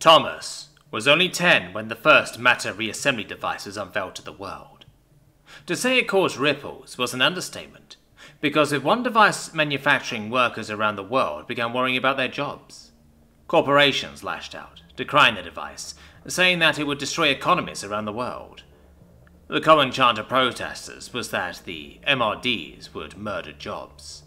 Thomas was only 10 when the first matter reassembly device was unveiled to the world. To say it caused ripples was an understatement, because with one device manufacturing workers around the world began worrying about their jobs. Corporations lashed out, decrying the device, saying that it would destroy economies around the world. The common chant of protesters was that the MRDs would murder jobs.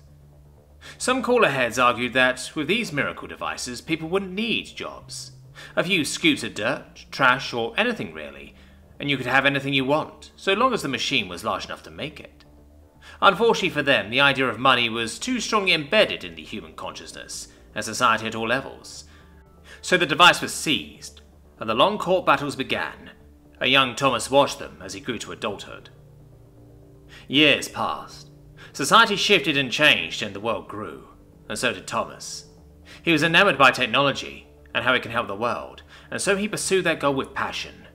Some cooler heads argued that with these miracle devices, people wouldn't need jobs. A few scoops of dirt, trash, or anything really, and you could have anything you want, so long as the machine was large enough to make it. Unfortunately for them, the idea of money was too strongly embedded in the human consciousness and society at all levels. So the device was seized, and the long court battles began. A young Thomas watched them as he grew to adulthood. Years passed. Society shifted and changed, and the world grew, and so did Thomas. He was enamored by technology and how it can help the world, and so he pursued that goal with passion.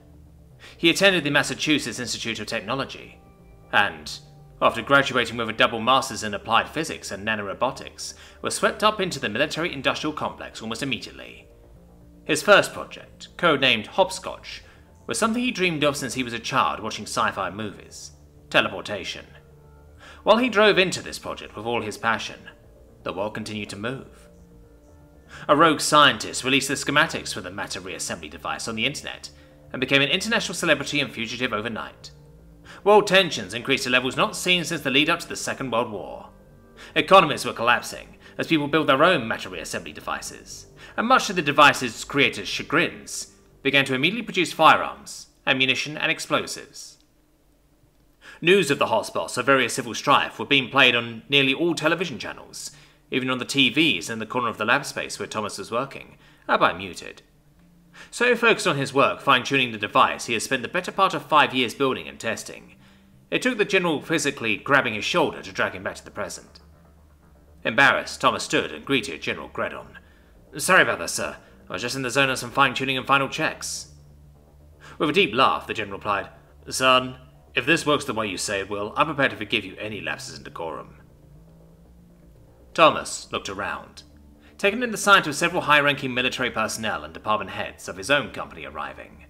He attended the Massachusetts Institute of Technology, and, after graduating with a double master's in applied physics and nanorobotics, was swept up into the military-industrial complex almost immediately. His first project, codenamed Hopscotch, was something he dreamed of since he was a child watching sci-fi movies: teleportation. While he drove into this project with all his passion, the world continued to move. A rogue scientist released the schematics for the matter reassembly device on the internet and became an international celebrity and fugitive overnight. World tensions increased to levels not seen since the lead-up to the Second World War. Economies were collapsing as people built their own matter reassembly devices, and much to the device's creators' chagrins, began to immediately produce firearms, ammunition, and explosives. News of the hotspots of various civil strife were being played on nearly all television channels, even on the TVs in the corner of the lab space where Thomas was working, albeit muted. So focused on his work fine-tuning the device, he has spent the better part of 5 years building and testing. It took the general physically grabbing his shoulder to drag him back to the present. Embarrassed, Thomas stood and greeted General Gredon. "Sorry about that, sir. I was just in the zone of some fine-tuning and final checks." With a deep laugh, the general replied, "Son, if this works the way you say it will, I'm prepared to forgive you any lapses in decorum." Thomas looked around, taken in the sight of several high-ranking military personnel and department heads of his own company arriving.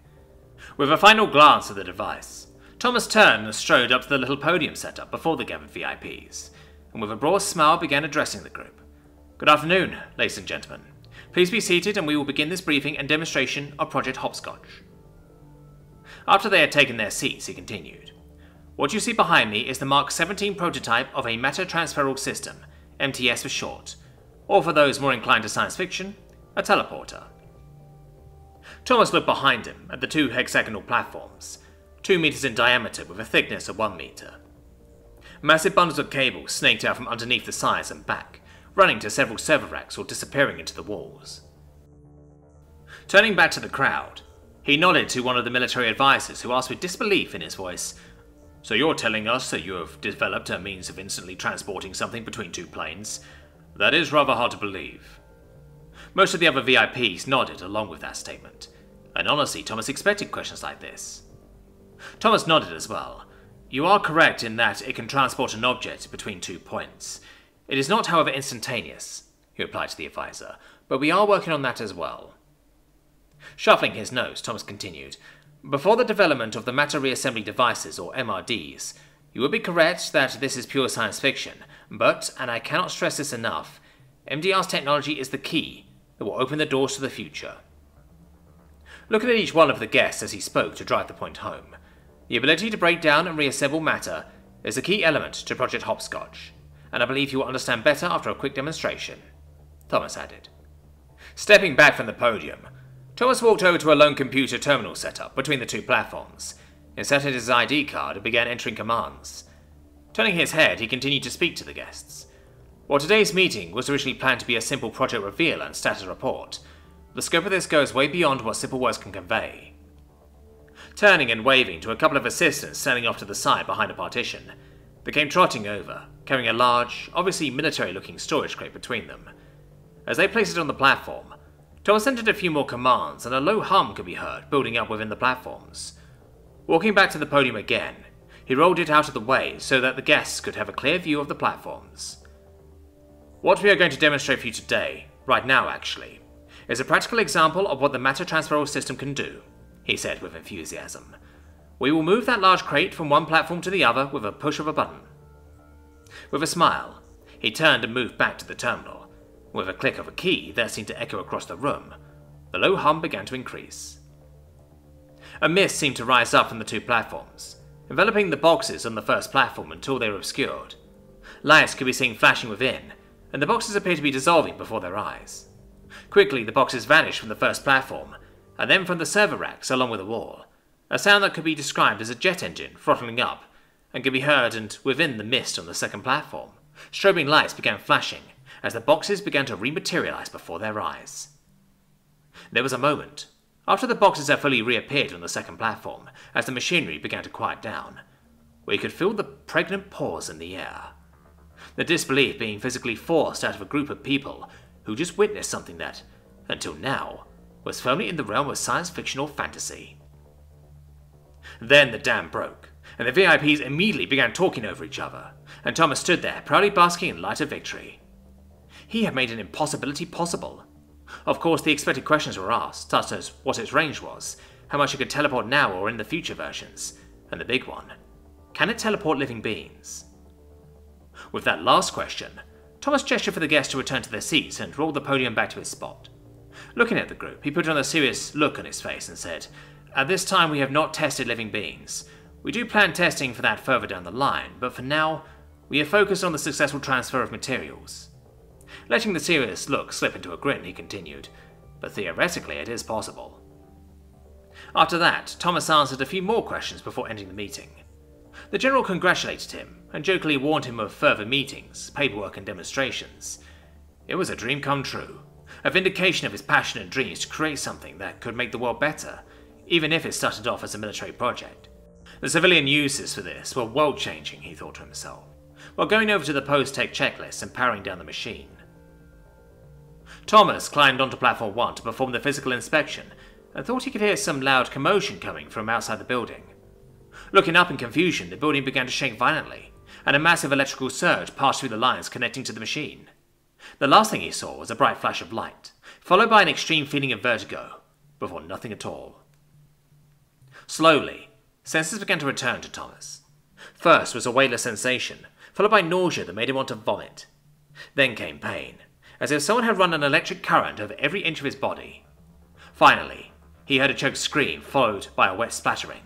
With a final glance at the device, Thomas turned and strode up to the little podium set up before the gathered VIPs, and with a broad smile began addressing the group. "Good afternoon, ladies and gentlemen. Please be seated and we will begin this briefing and demonstration of Project Hopscotch." After they had taken their seats, he continued. "What you see behind me is the Mark 17 prototype of a matter transferal system, MTS for short, or for those more inclined to science fiction, a teleporter." Thomas looked behind him at the two hexagonal platforms, 2 meters in diameter with a thickness of 1 meter. Massive bundles of cable snaked out from underneath the sides and back, running to several server racks or disappearing into the walls. Turning back to the crowd, he nodded to one of the military advisors who asked with disbelief in his voice, "So you're telling us that you have developed a means of instantly transporting something between 2 planes? That is rather hard to believe." Most of the other VIPs nodded along with that statement, and honestly, Thomas expected questions like this. Thomas nodded as well. "You are correct in that it can transport an object between 2 points. It is not, however, instantaneous," he replied to the advisor, "but we are working on that as well." Shuffling his nose, Thomas continued, "Before the development of the matter reassembly devices, or MRDs, you would be correct that this is pure science fiction, but, and I cannot stress this enough, MDR's technology is the key that will open the doors to the future." Looking at each one of the guests as he spoke to drive the point home, the ability to break down and reassemble matter is a key element to Project Hopscotch, and I believe you will understand better after a quick demonstration, Thomas added. Stepping back from the podium, Thomas walked over to a lone computer terminal setup between the 2 platforms, inserted his ID card and began entering commands. Turning his head, he continued to speak to the guests. While today's meeting was originally planned to be a simple project reveal and status report, the scope of this goes way beyond what simple words can convey. Turning and waving to a couple of assistants standing off to the side behind a partition, they came trotting over, carrying a large, obviously military-looking storage crate between them. As they placed it on the platform, Thomas entered a few more commands and a low hum could be heard building up within the platforms. Walking back to the podium again, he rolled it out of the way so that the guests could have a clear view of the platforms. "What we are going to demonstrate for you today, right now actually, is a practical example of what the matter transferal system can do, he said with enthusiasm. We will move that large crate from one platform to the other with a push of a button. With a smile, he turned and moved back to the terminal. With a click of a key that seemed to echo across the room, the low hum began to increase. A mist seemed to rise up from the two platforms, enveloping the boxes on the first platform until they were obscured. Lights could be seen flashing within, and the boxes appeared to be dissolving before their eyes. Quickly, the boxes vanished from the first platform, and then from the server racks along with the wall, a sound that could be described as a jet engine throttling up, and could be heard and within the mist on the second platform. Strobing lights began flashing as the boxes began to rematerialize before their eyes. There was a moment, after the boxes had fully reappeared on the second platform, as the machinery began to quiet down, where you could feel the pregnant pause in the air. The disbelief being physically forced out of a group of people who just witnessed something that, until now, was firmly in the realm of science fiction or fantasy. Then the dam broke, and the VIPs immediately began talking over each other, and Thomas stood there, proudly basking in light of victory. He had made an impossibility possible. Of course, the expected questions were asked, such as what its range was, how much it could teleport now or in the future versions, and the big one, can it teleport living beings? With that last question, Thomas gestured for the guests to return to their seats and rolled the podium back to his spot. Looking at the group, he put on a serious look on his face and said, "At this time we have not tested living beings. We do plan testing for that further down the line, but for now, we are focused on the successful transfer of materials." Letting the serious look slip into a grin, he continued, "But theoretically it is possible." After that, Thomas answered a few more questions before ending the meeting. The General congratulated him, and jokingly warned him of further meetings, paperwork and demonstrations. It was a dream come true, a vindication of his passion and dreams to create something that could make the world better, even if it started off as a military project. The civilian uses for this were world-changing, he thought to himself, while going over to the post-tech checklist and powering down the machine. Thomas climbed onto Platform 1 to perform the physical inspection, and thought he could hear some loud commotion coming from outside the building. Looking up in confusion, the building began to shake violently, and a massive electrical surge passed through the lines connecting to the machine. The last thing he saw was a bright flash of light, followed by an extreme feeling of vertigo, before nothing at all. Slowly, senses began to return to Thomas. First was a weightless sensation, followed by nausea that made him want to vomit. Then came pain, as if someone had run an electric current over every inch of his body. Finally, he heard a choked scream, followed by a wet splattering.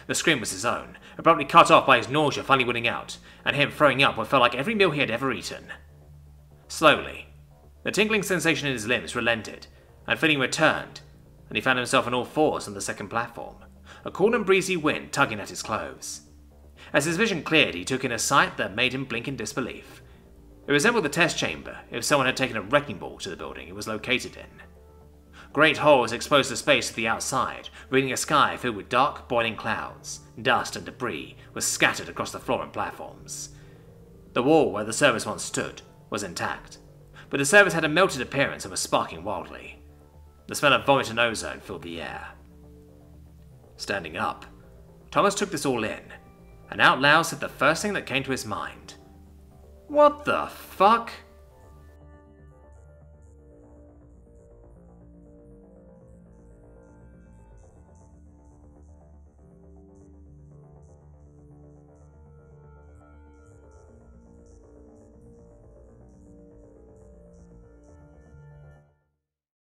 The scream was his own, abruptly cut off by his nausea finally winning out, and him throwing up what felt like every meal he had ever eaten. Slowly, the tingling sensation in his limbs relented, and feeling returned, and he found himself on all fours on the second platform, a cool and breezy wind tugging at his clothes. As his vision cleared, he took in a sight that made him blink in disbelief. It resembled the test chamber if someone had taken a wrecking ball to the building it was located in. Great holes exposed the space to the outside, revealing a sky filled with dark, boiling clouds. Dust and debris was scattered across the floor and platforms. The wall where the service once stood was intact, but the service had a melted appearance and was sparking wildly. The smell of vomit and ozone filled the air. Standing up, Thomas took this all in, and out loud said the first thing that came to his mind. "What the fuck?"